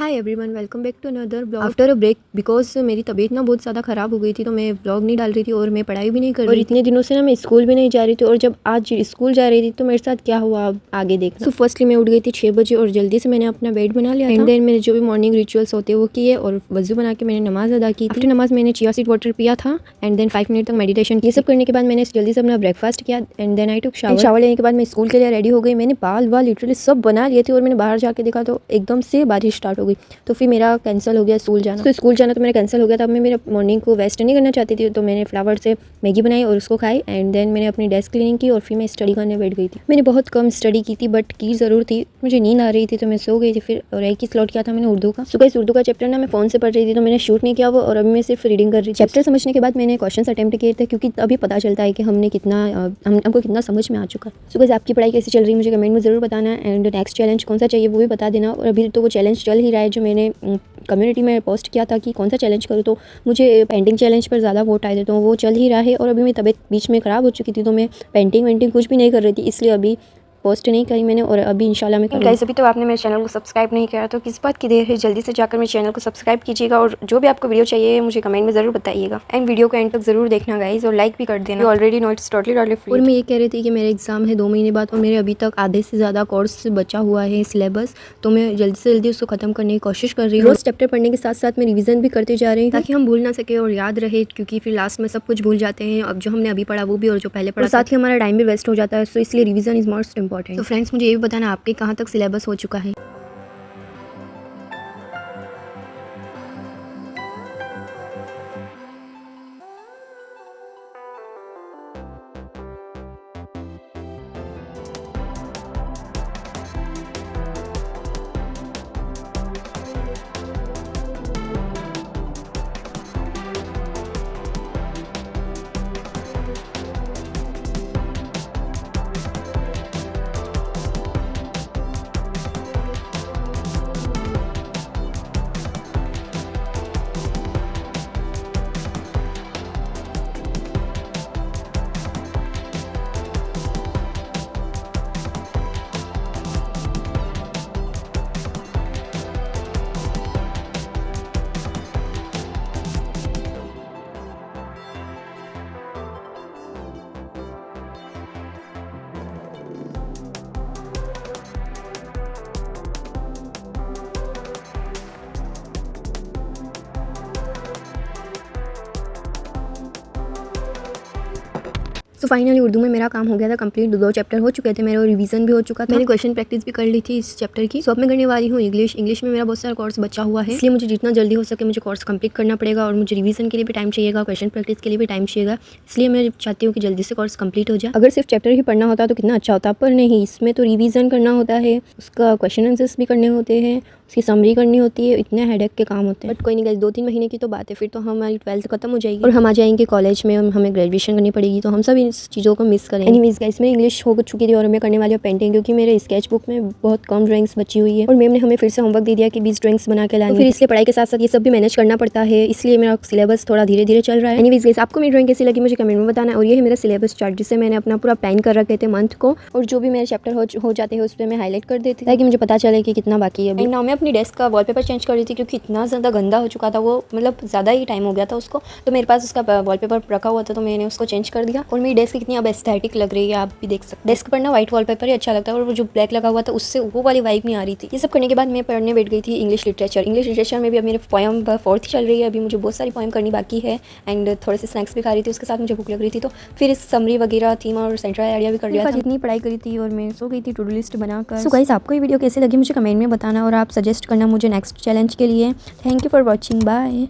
Hi everyone, welcome back to another blog after a break. Because मेरी तबीयत ना बहुत ज़्यादा ख़राब हो गई थी, तो मैं ब्लॉग नहीं डाल रही थी और मैं पढ़ाई भी नहीं कर रही थी। इतने दिनों से ना मैं स्कूल भी नहीं जा रही थी, और जब आज स्कूल जा रही थी तो मेरे साथ क्या हुआ आप आगे देखना। फर्स्टली मैं उठ गई थी 6 बजे और जल्दी से मैंने अपना बेड बना लिया। एंड देन मैंने जो भी मॉर्निंग रिचुअल्स होते हैं वो किए और वजू बना के मैंने नमाज़ अदा की। आफ्टर नमाज मैंने चिया सीड वाटर पिया था एंड देन 5 मिनट तक मेडिटेशन। ये सब करने के बाद मैंने जल्दी से अपना ब्रेकफास्ट किया and then I took shower. Shower लेने के बाद मैं स्कूल के लिए रेडी हो गई। मैंने बाल लिटरली सब बना लिए थे और मैंने बाहर जाके देखा तो एकदम से बारिश स्टार्ट हो गई, तो फिर मेरा कैंसिल हो गया स्कूल जाना। तो स्कूल जाना तो मेरा कैंसिल हो गया था। अब मैं मेरा मॉर्निंग को वेस्ट नहीं करना चाहती थी, तो मैंने फ्लावर से मैगी बनाई और उसको खाई एंड देन मैंने अपनी डेस्क क्लीनिंग की और फिर मैं स्टडी करने बैठ गई थी। मैंने बहुत कम स्टडी की थी बट की ज़रूर थी। मुझे नींद आ रही थी तो मैं सो गई थी। फिर और एक ही स्लॉट किया था मैंने उर्दू का। सुबह इस उर्दू का चैप्टर ना मैं फ़ोन से पढ़ रही थी, तो मैंने शूट नहीं किया वो, और अभी मैं सिर्फ रीडिंग कर रही थी। चैप्टर समझने के बाद मैंने क्वेश्चन अटेम्प्ट किए थे, क्योंकि तभी पता चलता है कि हमको कितना समझ में आ चुका है। सुबह आपकी पढ़ाई कैसी चल रही है मुझे कमेंट में ज़रूर बताना। एंड नेक्स्ट चैलेंज कौन सा चाहिए वो भी बता देना। और अभी तो वो चैलेंज चल ही रहा है जो मैंने कम्युनिटी में पोस्ट किया था कि कौन सा चैलेंज करूँ, तो मुझे पेंटिंग चैलेंज पर ज़्यादा वोट आए थे, तो वो चल ही रहा है। और अभी मेरी तबीयत बीच में ख़राब हो चुकी थी, तो मैं पेंटिंग वेंटिंग कुछ भी नहीं कर रही थी, इसलिए अभी पोस्ट नहीं करी मैंने, और अभी इंशाल्लाह मैं करूँगी। गाइस, अभी तो आपने मेरे चैनल को सब्सक्राइब नहीं किया तो किस बात की देर है, जल्दी से जाकर मेरे चैनल को सब्सक्राइब कीजिएगा। और जो भी आपको वीडियो चाहिए मुझे कमेंट में ज़रूर बताइएगा एंड वीडियो को एंड तक ज़रूर देखना गाइस, और लाइक भी कर देना। Already notes totally free. और मैं ये कह रही थी कि मेरे एग्जाम है 2 महीने बाद, और मेरे अभी तक आधे से ज़्यादा कोर्स बचा हुआ है सिलेबस, तो मैं जल्दी से जल्दी उसको ख़त्म करने की कोशिश कर रही हूँ। रोज़ चैप्टर पढ़ने के साथ साथ मैं रिवीजन भी करते जा रही हूँ, ताकि हम भूल ना सके और याद रहे, क्योंकि फिर लास्ट में सब कुछ भूल जाते हैं। अब जो हमने अभी पढ़ा वो भी और जो पहले पढ़ा, साथ ही हमारा टाइम भी वेस्ट हो जाता है, तो इसलिए रिवीजन इज मोस्ट इंपॉर्टेंट। तो फ्रेंड्स, मुझे ये भी बताना आपके कहाँ तक सिलेबस हो चुका है। तो फाइनली उर्दू में मेरा काम हो गया था कंप्लीट। 2 चैप्टर हो चुके थे मेरे और रिवीजन भी हो चुका था। मैंने क्वेश्चन प्रैक्टिस भी कर ली थी इस चैप्टर की। सो अब मैं करने वाली हूँ इंग्लिश में मेरा बहुत सारा कोर्स बचा हुआ है, इसलिए मुझे जितना जल्दी हो सके मुझे कोर्स कंप्लीट करना पड़ेगा, और मुझे रिवीजन के लिए भी टाइम चाहिएगा, क्वेश्चन प्रैक्टिस के लिए भी टाइम चाहिएगा, इसलिए मैं चाहती हूँ कि जल्दी से कोर्स कंप्लीट हो जाए। अगर सिर्फ चैप्टर ही पढ़ना होता तो कितना अच्छा होता, पर नहीं, इसमें तो रिवीजन करना होता है, उसका क्वेश्चन आंसर्स भी करने होते हैं, उसकी समरी करनी होती है, इतने हेडेक के काम होते हैं। बट कोई नहीं गाइस, 2-3 महीने की तो बात है, फिर तो हमारी 12th खत्म हो जाएगी और हम आ जाएंगे कॉलेज में, हमें ग्रेजुएशन करनी पड़ेगी, तो हम सब इन चीज़ों को मिस करेंगे। एनीवेज गाइस, मेरी इंग्लिश हो चुकी थी और मैं करने वाली हूँ पेंटिंग, क्योंकि मेरे स्केच बुक में बहुत कम ड्राइंग्स बची हुई है और मैम ने हमें फिर से होमवर्क दे दिया कि 20 ड्राइंग्स बना के लानी, तो फिर इसलिए पढ़ाई के साथ साथ ये सब भी मैनेज करना पड़ता है, इसलिए मेरा सिलेबस थोड़ा धीरे धीरे चल रहा है। एनीवेज गाइस, आपको मेरी ड्राइंग कैसी लगी मुझे कमेंट में बताना। और ये है मेरा सिलेबस चार्ट, जिसे मैंने अपना पूरा प्लान कर रखे थे मंथ को, और जो भी मेरे चैप्टर हो जाते हैं उस पर मैं हाईलाइट कर देती, ताकि मुझे पता चले कि कितना बाकी है। एंड मैं अपनी डेस्क का वॉलपेपर चेंज कर रही थी, क्योंकि इतना ज़्यादा गंदा हो चुका था वो, मतलब ज़्यादा ही टाइम हो गया था उसको, तो मेरे पास उसका वॉलपेपर रखा हुआ था, तो मैंने उसको चेंज कर दिया। और मेरी डेस्क कितनी अब एस्थेटिक लग रही है, आप भी देख सकते हैं। डेस्क पर ना व्हाइट वॉलपेपर ही अच्छा लगता है, और वो जो ब्लैक लगा हुआ था उससे वो वाली वाइब नहीं आ रही थी। ये सब करने के बाद मैं पढ़ने बैठ गई थी इंग्लिश लिटरेचर में भी अब मेरे पोएम 4th चल रही है, अभी मुझे बहुत सारी पोएम करनी बाकी है, एंड थोड़े से स्नैक्स भी खा रही थी, उसके साथ मुझे भूख लग रही थी, तो फिर इस समरी वगैरह थीम और सेंट्रल आइडिया भी कर लिया था। इतनी पढ़ाई करी थी और मैं सो गई थी टू डू लिस्ट बनाकर। सो गाइस, आपको ये वीडियो कैसी लगी मुझे कमेंट में बताना, और आप सजेस्ट करना मुझे नेक्स्ट चैलेंज के लिए। Thank you for watching, bye.